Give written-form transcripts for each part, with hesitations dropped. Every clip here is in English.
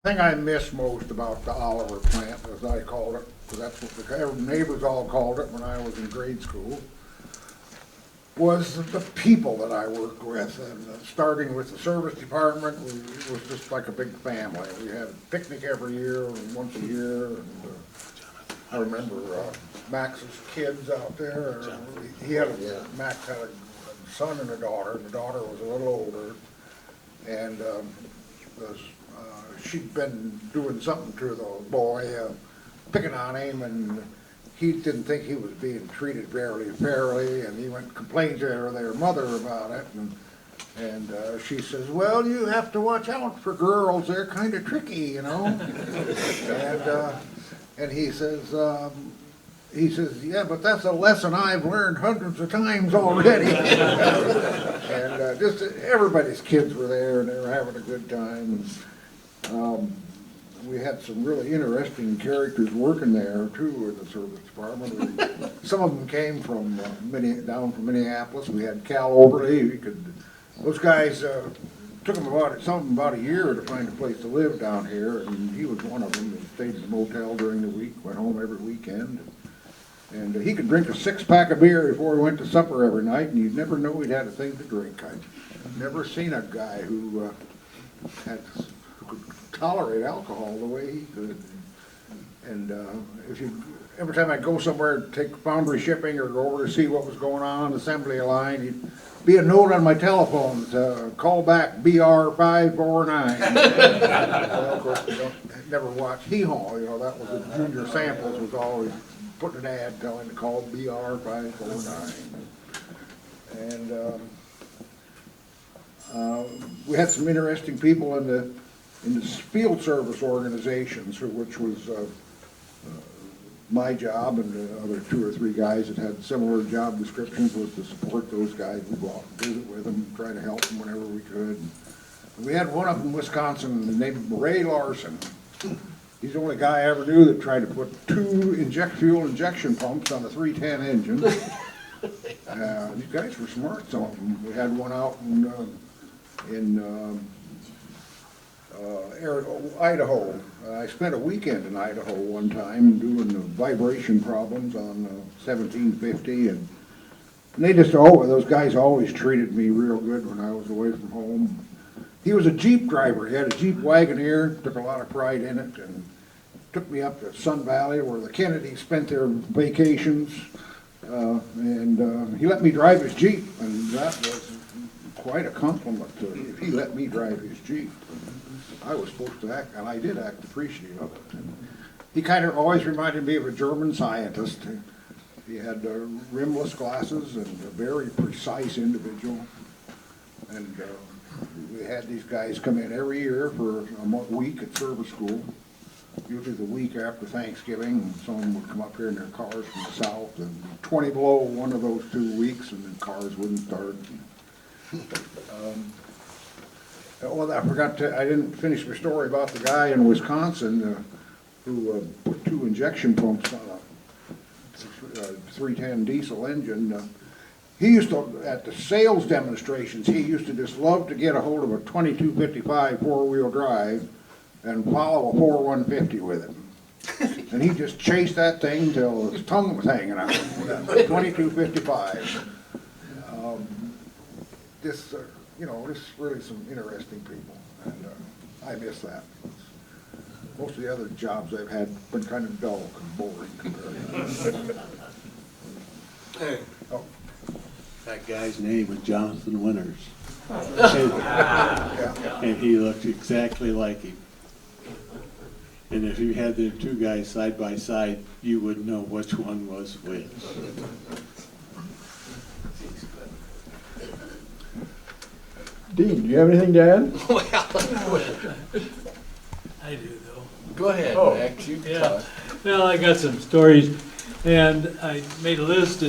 thing I miss most about the Oliver plant, as I called it, because that's what the neighbors all called it when I was in grade school, was the people that I worked with. And starting with the service department, it was just like a big family. We had a picnic every year, once a year. And I remember Max's kids out there. Max had a son and a daughter, and the daughter was a little older. And she'd been doing something to the boy, picking on him, and he didn't think he was being treated very fairly, and he went and complained to their mother about it, and she says, well, you have to watch out for girls, they're kind of tricky, you know. And he says, yeah, but that's a lesson I've learned hundreds of times already. And just everybody's kids were there, and they were having a good time. We had some really interesting characters working there too in the service department. Some of them came from down from Minneapolis. We had Cal Overley. Those guys took them about a year to find a place to live down here, and he was one of them. He stayed in the motel during the week, went home every weekend, and he could drink a 6-pack of beer before he went to supper every night, and you'd never know he'd had a thing to drink. I've never seen a guy who could tolerate alcohol the way he could. And every time I'd go somewhere to take foundry shipping or go over to see what was going on the assembly line, he'd be a note on my telephone to call back BR 549. Well, of course, never watched Hee Haw, that was the Junior Samples was always putting an ad telling to call BR 549. And we had some interesting people in the field service organizations, which was my job, and the other 2 or 3 guys that had similar job descriptions was to support those guys. We'd go out and visit with them, try to help them whenever we could. And we had one up in Wisconsin named Ray Larson. He's the only guy I ever knew that tried to put 2 fuel injection pumps on a 310 engine. These guys were smart, some of them. We had one out in Idaho. I spent a weekend in Idaho one time doing the vibration problems on 1750, and they just those guys always treated me real good when I was away from home. He was a Jeep driver. He had a Jeep Wagoneer, took a lot of pride in it, and took me up to Sun Valley where the Kennedys spent their vacations, and he let me drive his Jeep, and that was quite a compliment if he let me drive his Jeep. I was supposed to act, and I did act appreciative of it. And he kind of always reminded me of a German scientist. He had rimless glasses and a very precise individual. And we had these guys come in every year for a week at service school, usually the week after Thanksgiving. And some of them would come up here in their cars from the south, and 20 below one of those 2 weeks, and the cars wouldn't start. I didn't finish my story about the guy in Wisconsin who put 2 injection pumps on a 310 diesel engine. He used to, at the sales demonstrations, he used to just love to get a hold of a 2255 4-wheel drive and follow a 4150 with it. And he just chased that thing till his tongue was hanging out. 2255. There's really some interesting people, and I miss that. Most of the other jobs I've had been kind of dull and boring compared. Hey. Oh. That guy's name was Jonathan Winters. Yeah. And he looked exactly like him. And if you had the 2 guys side by side, you would know which one was which. Dean, do you have anything to add? I do, though. Go ahead, Max, you can Yeah. talk. Well, I got some stories, and I made a list.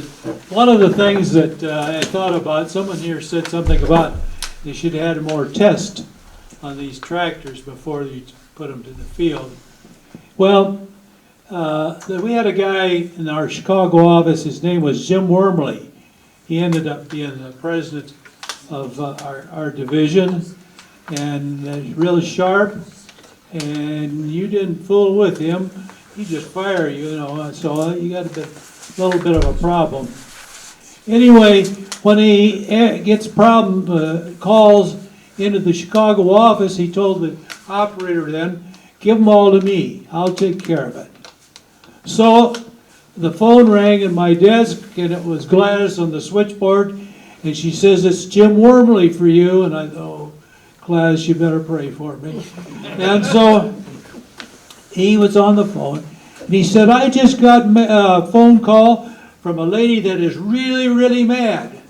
One of the things that I thought about, someone here said something about they should have had more tests on these tractors before you put them to the field. Well, we had a guy in our Chicago office, his name was Jim Wormley. He ended up being the president of our division, and real sharp. and you didn't fool with him, he'd just fire you, you know, so you got a little bit of a problem. Anyway, when he gets problem, calls into the Chicago office, he told the operator then, give them all to me, I'll take care of it. So the phone rang in my desk, and it was Gladys on the switchboard, and she says, it's Jim Wormley for you, and I thought, oh, Gladys, you better pray for me. And so he was on the phone, and he said, I just got a phone call from a lady that is really, really mad.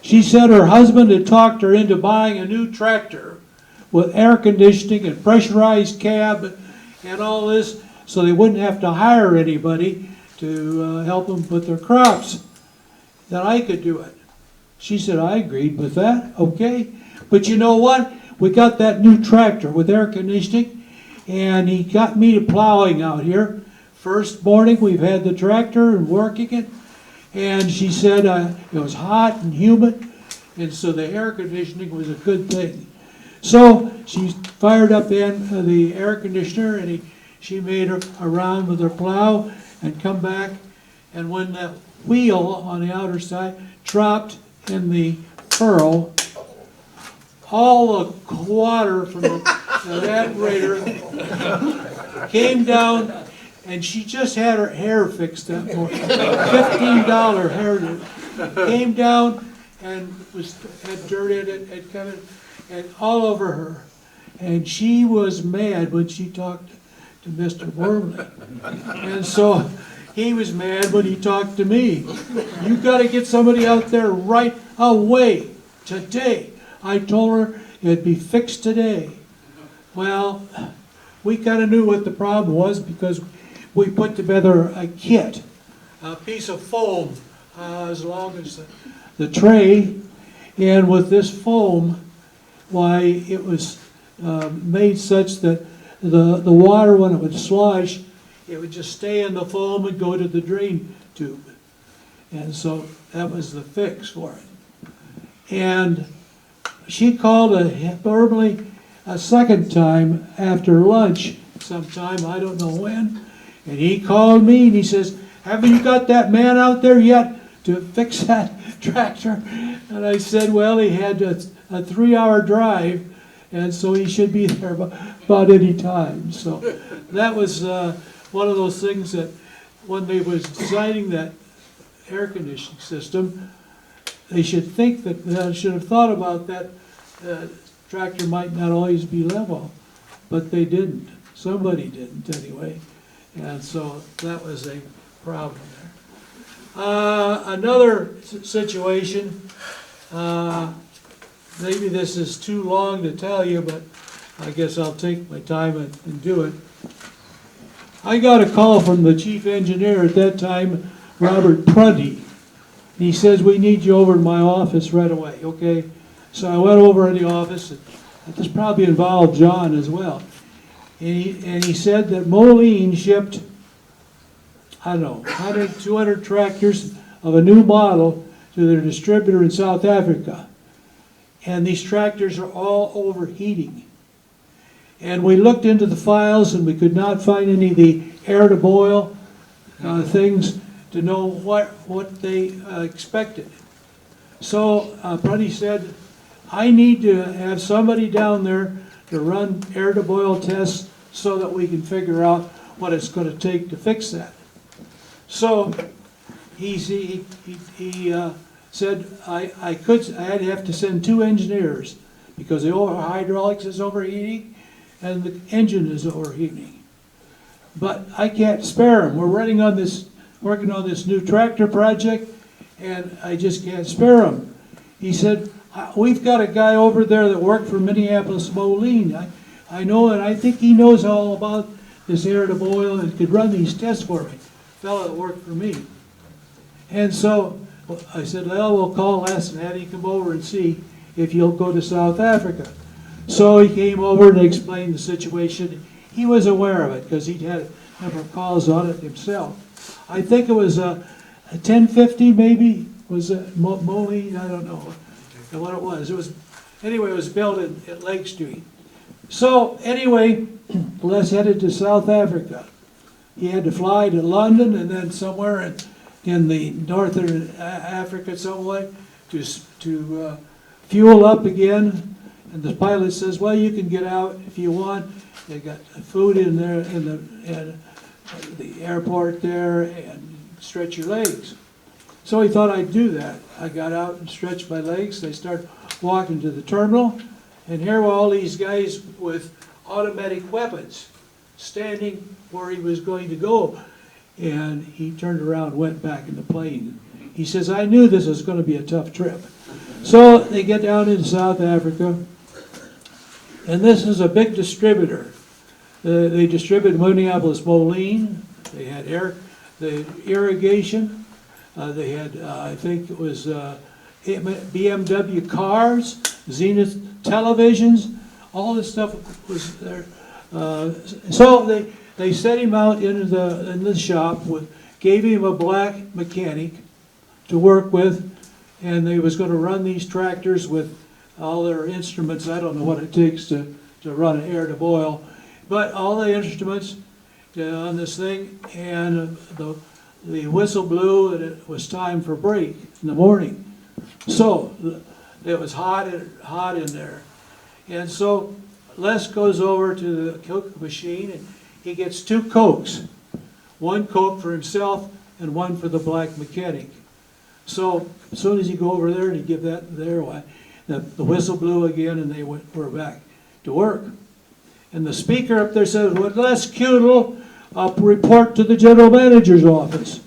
She said her husband had talked her into buying a new tractor with air conditioning and pressurized cab and all this, so they wouldn't have to hire anybody to help them with their crops, that I could do it. She said, I agreed with that, okay. But you know what? We got that new tractor with air conditioning, and he got me to plowing out here. First morning we've had the tractor and working it, and she said it was hot and humid, and so the air conditioning was a good thing. So she fired up the air conditioner, and she made a round with her plow and come back, and when the wheel on the outer side dropped in the furrow, all the water from that radiator came down, and she just had her hair fixed up for $15 hairdo. Came down and had dirt in it, had come in, and all over her. And she was mad when she talked to Mr. Wormley. And so he was mad when he talked to me. You got to get somebody out there right away, today. I told her it'd be fixed today. Well, we kind of knew what the problem was because we put together a kit, a piece of foam as long as the tray, and with this foam, why it was made such that the water, when it would slosh, it would just stay in the foam and go to the drain tube. And so that was the fix for it. And she called verbally a second time after lunch sometime, I don't know when, and he called me and he says, haven't you got that man out there yet to fix that tractor? And I said, well, he had a 3-hour drive, and so he should be there about any time. So that was one of those things that when they was designing that air conditioning system, they should think that should have thought about that tractor might not always be level, but they didn't. Somebody didn't anyway, and so that was a problem there. Another situation, maybe this is too long to tell you, but I guess I'll take my time and do it. I got a call from the chief engineer at that time, Robert Prunty. He says, we need you over to my office right away, okay? So I went over in the office, and this probably involved John as well. And he said that Moline shipped, I don't know, 100, 200 tractors of a new model to their distributor in South Africa. And these tractors are all overheating. And we looked into the files and we could not find any of the air-to-boil things to know what they expected. So Prunty said, I need to have somebody down there to run air-to-boil tests so that we can figure out what it's going to take to fix that. So he said I'd have to send 2 engineers because the hydraulics is overheating and the engine is overheating. But I can't spare them. We're working on this new tractor project, and I just can't spare them. He said, we've got a guy over there that worked for Minneapolis Moline. I know, and I think he knows all about this air-to-boil and could run these tests for me. Fellow that worked for me. And so I said, well, we'll call Les and have him come over and see if he'll go to South Africa. So he came over and explained the situation. He was aware of it because he'd had a number of calls on it himself. I think it was a 1050 maybe, was it Moline? I don't know what it was. Anyway, it was built at Lake Street. So anyway, Les headed to South Africa. He had to fly to London and then somewhere in the northern Africa somewhere to fuel up again. And the pilot says, well, you can get out if you want. They got food in there in the airport there, and stretch your legs. So he thought I'd do that. I got out and stretched my legs. They started walking to the terminal, and here were all these guys with automatic weapons standing where he was going to go. And he turned around and went back in the plane. He says, I knew this was going to be a tough trip. So they get down into South Africa, and this is a big distributor. They distributed Minneapolis Moline. They had the irrigation. They had, I think it was BMW cars, Zenith televisions. All this stuff was there. So they set him out in the shop, gave him a black mechanic to work with, and they was going to run these tractors with all their instruments. I don't know what it takes to run an air to boil, but all the instruments on this thing, and the whistle blew, and it was time for break in the morning. So it was hot in there, and so Les goes over to the Coke machine, and he gets 2 Cokes, 1 Coke for himself and 1 for the black mechanic. So as soon as you go over there and you give that there, the whistle blew again, and they were back to work. And the speaker up there says, "Well, Les Kudel, report to the general manager's office."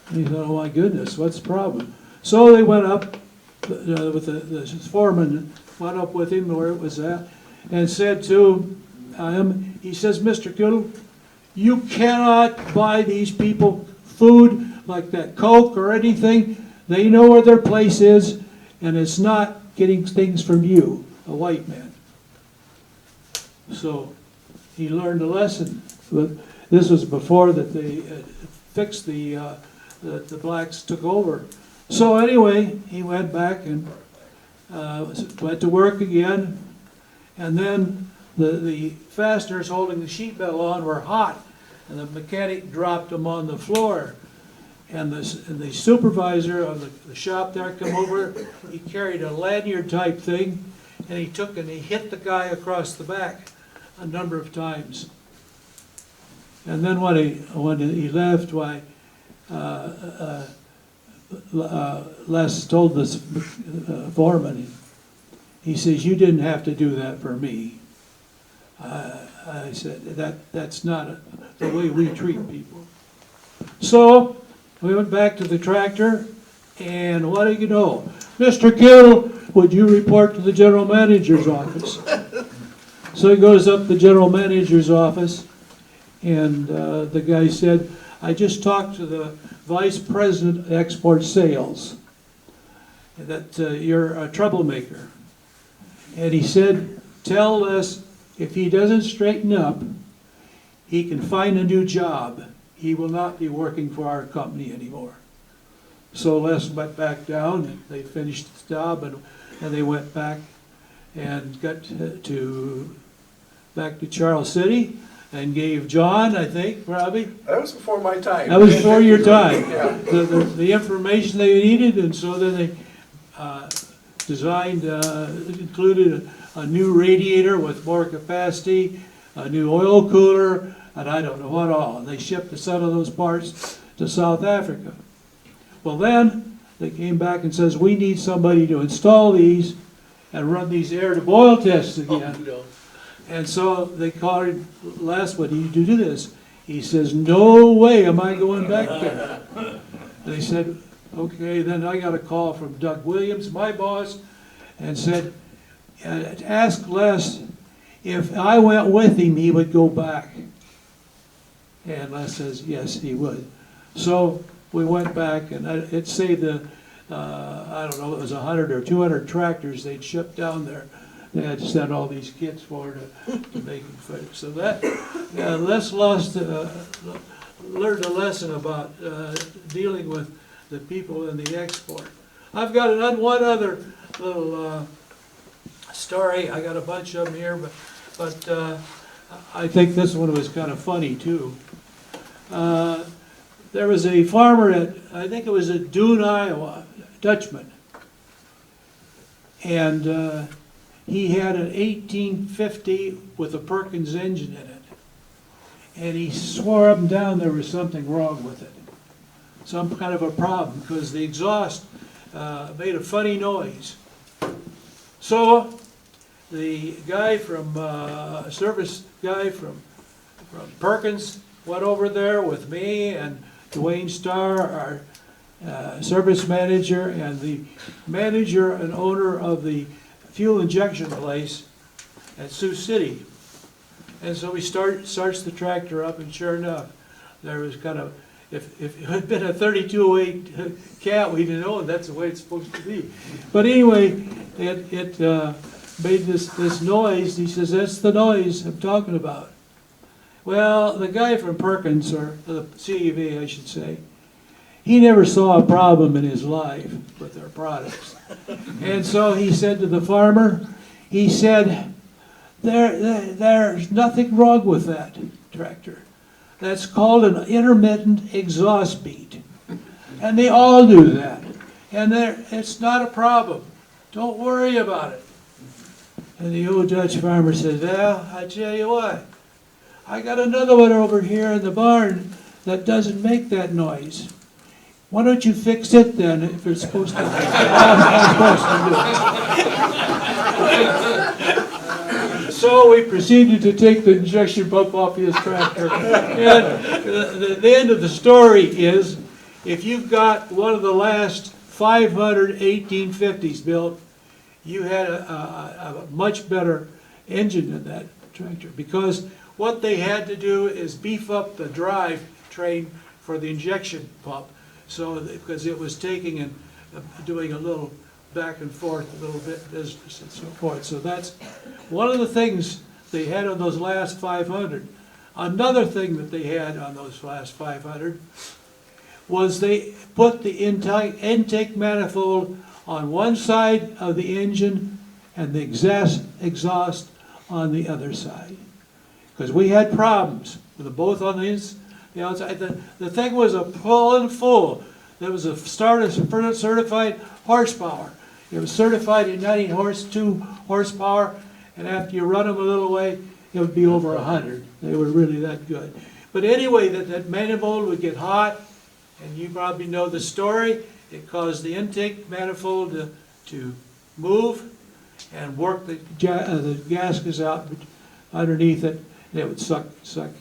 And he thought, oh my goodness, what's the problem? So they went up with the foreman, went up with him where it was at, and said to him, he says, Mr. Kudel, you cannot buy these people food like that Coke or anything. They know where their place is, and it's not getting things from you, a white man. So he learned a lesson. But this was before that they fixed the blacks took over. So anyway, he went back and went to work again, and then the fasteners holding the sheet metal on were hot, and the mechanic dropped them on the floor. And the supervisor of the shop there come over. He carried a lanyard type thing, and he took and he hit the guy across the back a number of times. And then when he left, Les told this foreman, he says, "You didn't have to do that for me." I said, that's not the way we treat people. So we went back to the tractor, and what do you know? Mr. Kittle, would you report to the general manager's office? So he goes up to the general manager's office, and the guy said, I just talked to the vice president of export sales, that you're a troublemaker. And he said, tell Les if he doesn't straighten up, he can find a new job. He will not be working for our company anymore. So Les went back down, and they finished the job, and they went back and got back to Charles City, and gave John, I think, probably. That was before my time. That was before your time. Yeah. The information they needed, and so then they designed, included a new radiator with more capacity, a new oil cooler, and I don't know what all. They shipped some of those parts to South Africa. Well, then they came back and says, we need somebody to install these and run these air-to-boil tests again. And so they called him, Les, what do you do this? He says, no way am I going back there. They said, okay, then I got a call from Doug Williams, my boss, and said, ask Les if I went with him, he would go back. And Les says, yes, he would. So we went back, and it saved I don't know, it was 100 or 200 tractors they'd shipped down there. They had to send all these kits for to make them fit. So that Les learned a lesson about dealing with the people in the export. I've got one other little story. I got a bunch of them here, but but I think this one was kind of funny too. There was a farmer at, I think it was at Dune, Iowa, Dutchman. And he had an 1850 with a Perkins engine in it. And he swore up and down there was something wrong with it. Some kind of a problem, because the exhaust made a funny noise. So the guy from, service guy from Perkins went over there with me and Dwayne Starr, our service manager, and the manager and owner of the fuel injection place at Sioux City. And so we starts the tractor up, and sure enough, there was kind of, if it had been a 3208 cat, we'd have known that's the way it's supposed to be. But anyway, it made this noise. He says, that's the noise I'm talking about. Well, the guy from Perkins, or the CEV, I should say, he never saw a problem in his life with their products. And so he said to the farmer, he said, there's nothing wrong with that tractor. That's called an intermittent exhaust beat. And they all do that. And it's not a problem. Don't worry about it. And the old Dutch farmer said, well, I tell you what, I got another one over here in the barn that doesn't make that noise. Why don't you fix it then, if it's supposed to? So we proceeded to take the injection pump off his tractor. And the end of the story is, if you've got one of the last 500 1850s built, you had a much better engine in that tractor, because what they had to do is beef up the drive train for the injection pump. So, because it was taking and doing a little back and forth a little bit, and so forth. So that's one of the things they had on those last 500. Another thing that they had on those last 500 was they put the intake manifold on one side of the engine and the exhaust on the other side. Because we had problems with both on the outside. The thing was a full and full. There was a certified horsepower. It was certified at 92 horsepower, and after you run them a little way, it would be over 100. They were really that good. But anyway, that manifold would get hot, and you probably know the story. It caused the intake manifold to move and work the gaskets out underneath it. And it would suck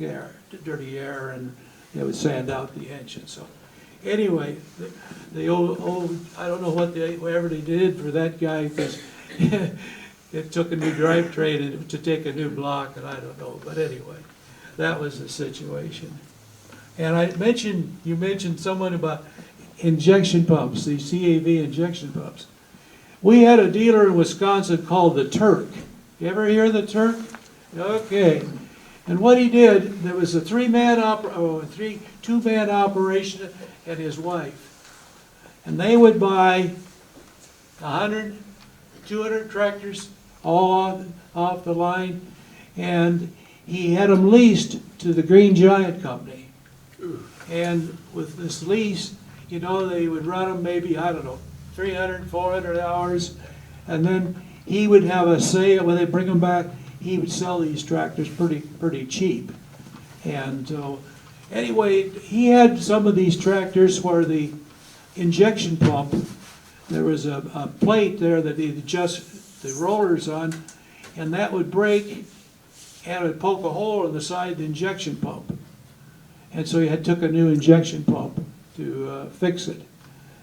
air, dirty air, and it would sand out the engine. So anyway, the old I don't know whatever they did for that guy, because it took a new drivetrain to take a new block, and I don't know. But anyway, that was the situation. And you mentioned someone about injection pumps, the CAV injection pumps. We had a dealer in Wisconsin called the Turk. You ever hear of the Turk? Okay. And what he did, there was a two-man operation and his wife. And they would buy 100, 200 tractors all off the line, and he had them leased to the Green Giant Company. And with this lease, you know, they would run them maybe, I don't know, 300, 400 hours, and then he would have a sale when they bring them back. He would sell these tractors pretty cheap. And anyway, he had some of these tractors where the injection pump, there was a plate there that he'd adjust the rollers on, and that would break and it would poke a hole in the side of the injection pump. And so he took a new injection pump to fix it.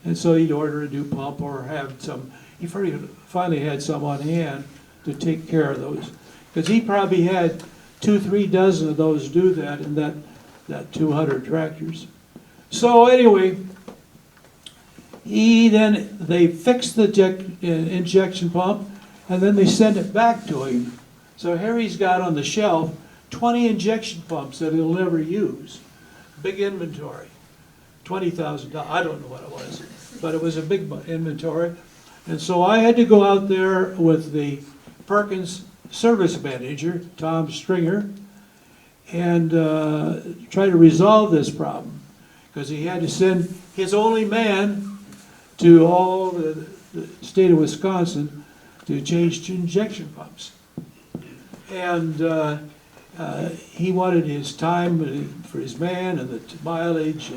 And so he'd order a new pump or have some, he finally had some on hand to take care of those. Because he probably had 2-3 dozen of those do that in that 200 tractors. So anyway, they fixed the injection pump, and then they sent it back to him. So here he's got on the shelf 20 injection pumps that he'll never use. Big inventory, $20,000. I don't know what it was, but it was a big inventory. And so I had to go out there with the Perkins service manager, Tom Stringer, and try to resolve this problem, because he had to send his only man to all the state of Wisconsin to change injection pumps. And he wanted his time for his man and the mileage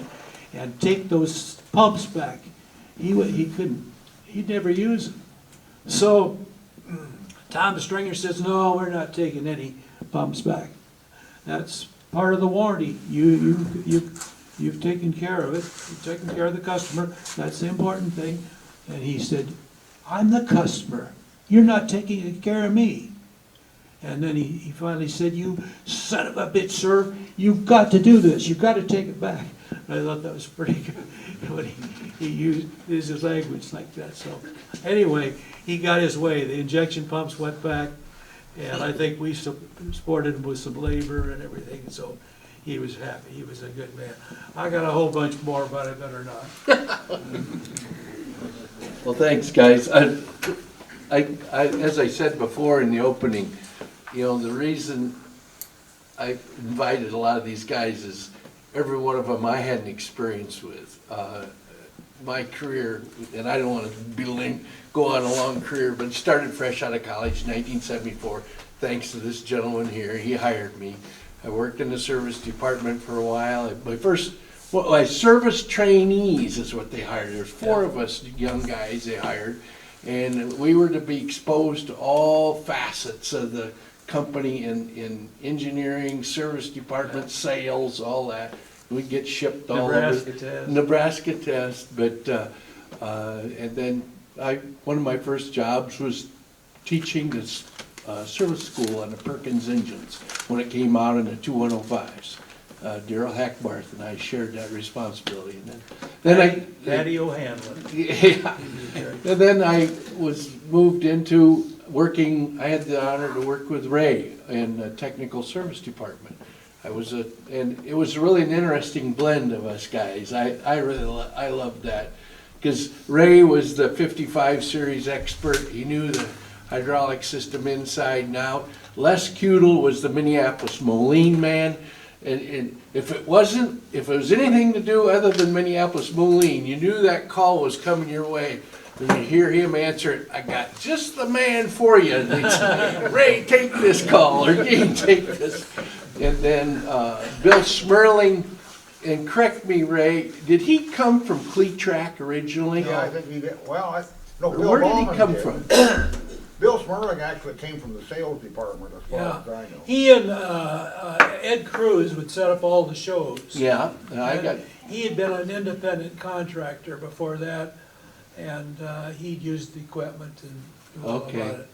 and take those pumps back. He couldn't, he'd never use them. So Tom Stringer says, no, we're not taking any pumps back. That's part of the warranty. You've taken care of it. You've taken care of the customer. That's the important thing. And he said, I'm the customer. You're not taking care of me. And then he finally said, you son of a bitch, sir, you've got to do this. You've got to take it back. And I thought that was pretty good when he used his language like that. So anyway, he got his way. The injection pumps went back, and I think we supported him with some labor and everything. So he was happy. He was a good man. I got a whole bunch more, but I better not. Well, thanks, guys. As I said before in the opening, you know, the reason I invited a lot of these guys is every one of them I had an experience with. My career, and I don't want to go on a long career, but it started fresh out of college, 1974, thanks to this gentleman here. He hired me. I worked in the service department for a while. My service trainees is what they hired. There's 4 of us young guys they hired, and we were to be exposed to all facets of the company in engineering, service department, sales, all that. We'd get shipped all over. Nebraska test, but and then one of my first jobs was teaching this service school on the Perkins engines when it came out in the 2105s. Daryl Hackbarth and I shared that responsibility, and then Daddy O'Hanlon. yeah, and then I was moved into working. I had the honor to work with Ray in the technical service department. And it was really an interesting blend of us guys. I loved that, because Ray was the 55 series expert. He knew the hydraulic system inside and out. Les Cudel was the Minneapolis Moline man. And if it was anything to do other than Minneapolis Moline, you knew that call was coming your way. When you hear him answer it, I got just the man for you. And they'd say, Ray, take this call, or Gene, take this. And then Bill Smerling, and correct me, Ray, did he come from Cletrack originally? Yeah, I think he did. Well, no, Bill Where did he Ballman come did. from? Bill Smerling actually came from the sales department, as far as I know. He and Ed Cruz would set up all the shows. Yeah, and He had been an independent contractor before that, and he'd used the equipment and knew all about it.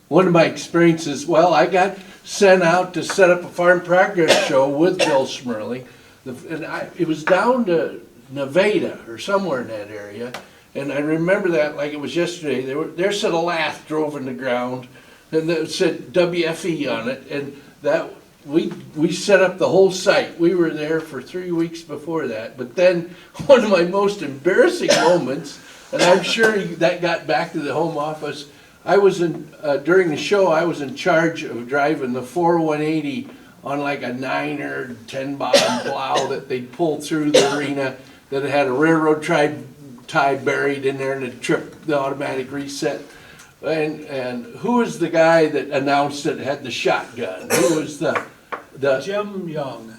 One of my experiences, well, I got sent out to set up a farm progress show with Bill Smerling. It was down to Nevada or somewhere in that area. And I remember that like it was yesterday. There said a lath drove in the ground, and it said WFE on it. And that we set up the whole site. We were there for 3 weeks before that. But then one of my most embarrassing moments, and I'm sure that got back to the home office. I was during the show, I was in charge of driving the 4180 on like a 9 or 10 bottom plow that they'd pull through the arena, that had a railroad tie buried in there, and it tripped the automatic reset. And who was the guy that announced it had the shotgun? Who was the Jim Young.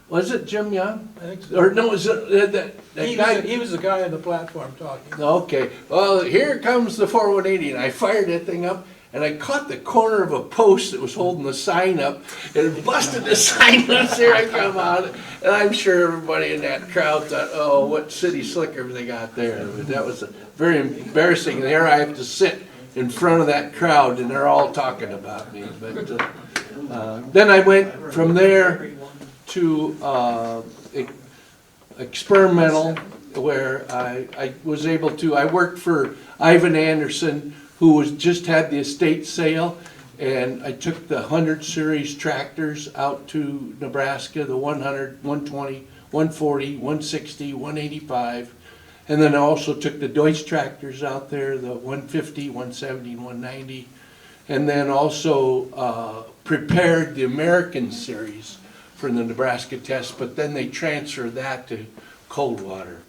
Was it Jim Young? I think so. Or no, was it that guy? He was the guy on the platform talking. Okay, well, here comes the 4180, and I fired that thing up, and I caught the corner of a post that was holding the sign up, and it busted the sign loose. Here I come out, and I'm sure everybody in that crowd thought, oh, what city slicker they got there. But that was very embarrassing. There I have to sit in front of that crowd, and they're all talking about me. But then I went from there to experimental, where I was able to, I worked for Ivan Anderson, who just had the estate sale, and I took the 100 series tractors out to Nebraska, the 100, 120, 140, 160, 185, and then I also took the Deutsch tractors out there, the 150, 170, and 190, and then also prepared the American series for the Nebraska test, but then they transferred that to Coldwater.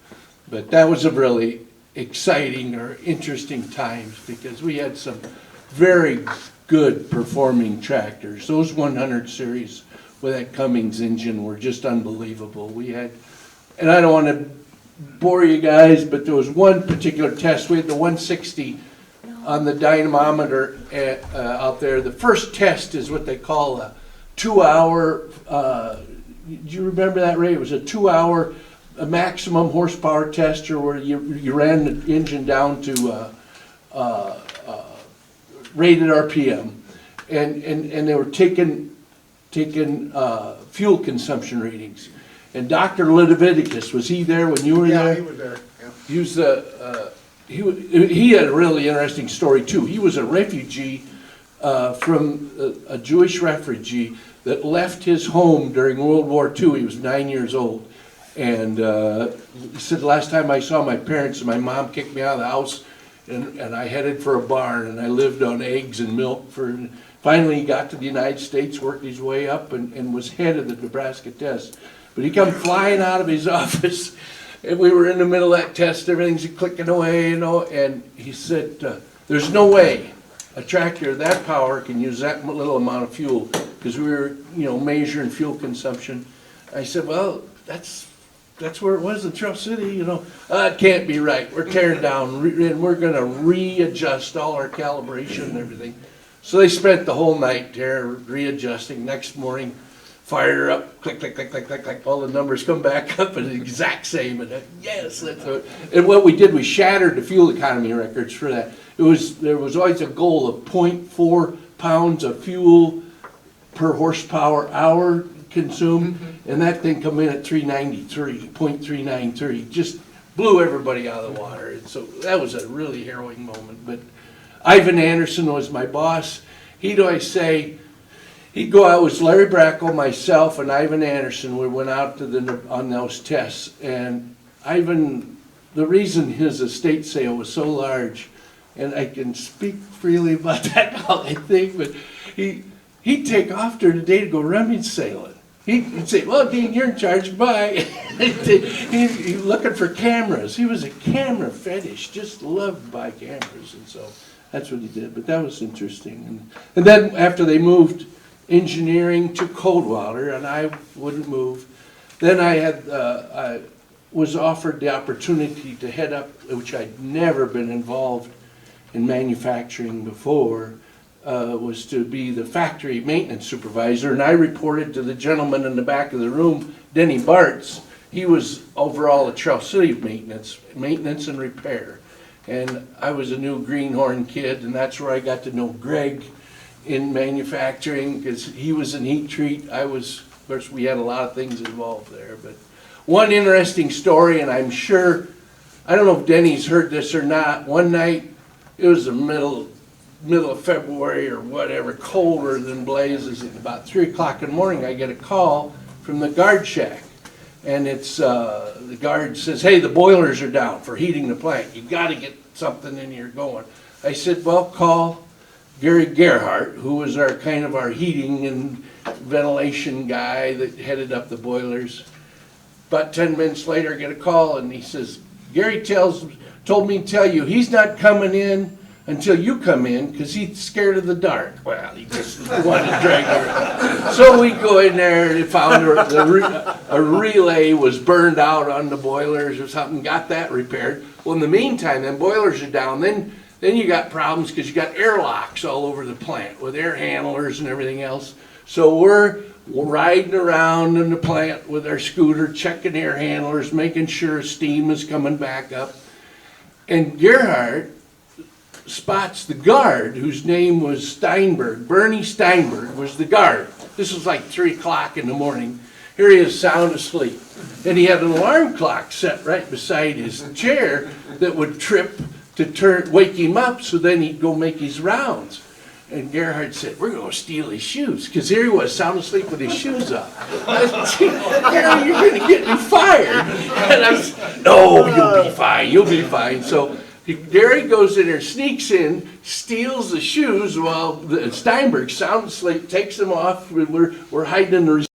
But that was a really exciting or interesting times because we had some very good performing tractors. Those 100 series with that Cummins engine were just unbelievable. We had, and I don't want to bore you guys, but there was one particular test. We had the 160 on the dynamometer out there. The first test is what they call a 2-hour, do you remember that, Ray? It was a 2-hour maximum horsepower tester where you ran the engine down to rated RPM, and they were taking fuel consumption readings. And Dr. Lidoviticus, was he there when you were there? Yeah, he was there, yeah. He was he had a really interesting story too. He was a refugee from a Jewish refugee that left his home during World War II. He was 9 years old, and he said, the last time I saw my parents, my mom kicked me out of the house, and I headed for a barn, and I lived on eggs and milk for. Finally, he got to the United States, worked his way up, and was head of the Nebraska test. But he come flying out of his office, and we were in the middle of that test, everything's clicking away, you know, and he said, there's no way a tractor of that power can use that little amount of fuel, because we were, you know, measuring fuel consumption. I said, well, that's where it was in Trail City, you know. It can't be right. We're tearing down, and we're going to readjust all our calibration and everything. So they spent the whole night there readjusting. Next morning, fired her up, click, click, click, click, click, click. All the numbers come back up and the exact same. And yes, that's it. And what we did, we shattered the fuel economy records for that. There was always a goal of 0.4 pounds of fuel per horsepower hour consumed, and that thing come in at 393, 0.393. Just blew everybody out of the water. And so that was a really harrowing moment. But Ivan Anderson was my boss. He'd always say, he'd go out with Larry Brackle, myself, and Ivan Anderson. We went out to on those tests. And Ivan, the reason his estate sale was so large, and I can speak freely about that now, I think, but he'd take off during the day to go rummage sailing. He'd say, well, Dean, you're in charge, bye. He's looking for cameras. He was a camera fetish, just loved to buy cameras, and so that's what he did. But that was interesting. And then after they moved engineering to Coldwater, and I wouldn't move, then I was offered the opportunity to head up, which I'd never been involved in manufacturing before, was to be the factory maintenance supervisor, and I reported to the gentleman in the back of the room, Denny Bartz. He was overall at Trail City maintenance and repair. And I was a new greenhorn kid, and that's where I got to know Greg in manufacturing, because he was in heat treat. I was, of course, we had a lot of things involved there. But one interesting story, and I'm sure, I don't know if Denny's heard this or not, one night, it was the middle of February or whatever, colder than blazes, at about 3 o'clock in the morning, I get a call from the guard shack. And it's, the guard says, hey, the boilers are down for heating the plant. You've got to get something in here going. I said, well, call Gary Gerhardt, who was our kind of our heating and ventilation guy that headed up the boilers. About 10 minutes later, I get a call, and he says, Gary told me to tell you he's not coming in until you come in, because he's scared of the dark. Well, he just wanted to drag her. So we go in there, and found a relay was burned out on the boilers or something, got that repaired. Well, in the meantime, then boilers are down. Then you got problems because you got airlocks all over the plant with air handlers and everything else. So we're riding around in the plant with our scooter, checking air handlers, making sure steam is coming back up. And Gerhardt spots the guard, whose name was Steinberg. Bernie Steinberg was the guard. This was like 3 o'clock in the morning. Here he is, sound asleep. And he had an alarm clock set right beside his chair that would trip to wake him up, so then he'd go make his rounds. And Gerhardt said, we're going to steal his shoes, because here he was, sound asleep with his shoes off. I said, Gary, you're going to get me fired. And I said, no, you'll be fine, you'll be fine. So Gary goes in there, sneaks in, steals the shoes while Steinberg sound asleep, takes them off. We're hiding in the